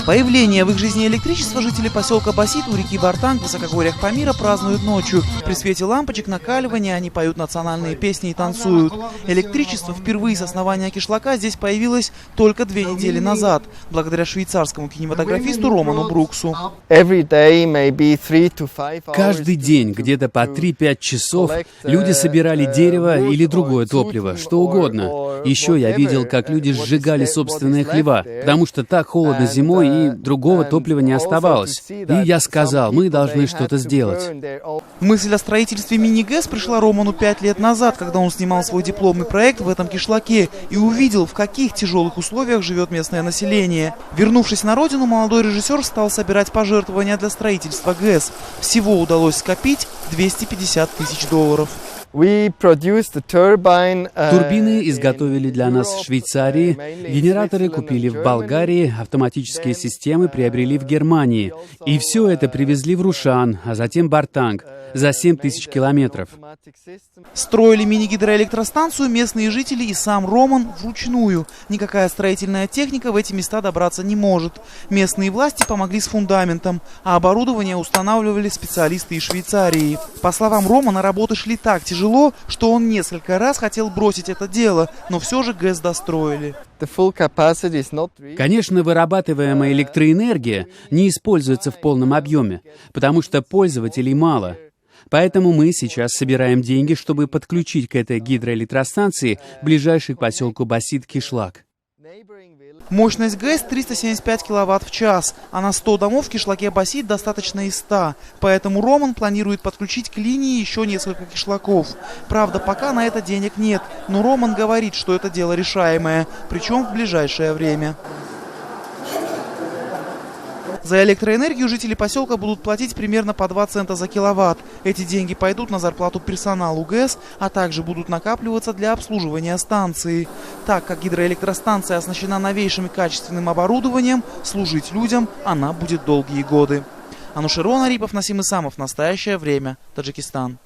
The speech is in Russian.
Появление в их жизни электричества жители поселка Басит у реки Бартанг в высокогорьях Памира празднуют ночью. При свете лампочек накаливания они поют национальные песни и танцуют. Электричество впервые с основания кишлака здесь появилось только 2 недели назад, благодаря швейцарскому кинематографисту Роману Бруксу. Каждый день, где-то по 3-5 часов, люди собирали дерево или другое топливо, что угодно. Еще я видел, как люди сжигали собственные хлева, потому что так холодно зимой, и другого топлива не оставалось. И я сказал, мы должны что-то сделать. Мысль о строительстве мини-ГЭС пришла Роману 5 лет назад, когда он снимал свой дипломный проект в этом кишлаке и увидел, в каких тяжелых условиях живет местное население. Вернувшись на родину, молодой режиссер стал собирать пожертвования для строительства ГЭС. Всего удалось скопить $250 тысяч. Турбины изготовили для нас в Швейцарии, генераторы купили в Болгарии, автоматические системы приобрели в Германии. И все это привезли в Рушан, а затем Бартанг, за 7000 километров. Строили мини-гидроэлектростанцию местные жители и сам Роман вручную. Никакая строительная техника в эти места добраться не может. Местные власти помогли с фундаментом, а оборудование устанавливали специалисты из Швейцарии. По словам Романа, работы шли так тяжело, что он несколько раз хотел бросить это дело, но все же ГЭС достроили. Конечно, вырабатываемая электроэнергия не используется в полном объеме, потому что пользователей мало. Поэтому мы сейчас собираем деньги, чтобы подключить к этой гидроэлектростанции ближайший к поселку Басит кишлак. Мощность ГЭС 375 киловатт в час, а на 100 домов в кишлаке Басит достаточно и 100. Поэтому Роман планирует подключить к линии еще несколько кишлаков. Правда, пока на это денег нет, но Роман говорит, что это дело решаемое, причем в ближайшее время. За электроэнергию жители поселка будут платить примерно по 2 цента за киловатт. Эти деньги пойдут на зарплату персоналу ГЭС, а также будут накапливаться для обслуживания станции. Так как гидроэлектростанция оснащена новейшим и качественным оборудованием, служить людям она будет долгие годы. Анушерон Арипов, Насим Исамов. Настоящее время. Таджикистан.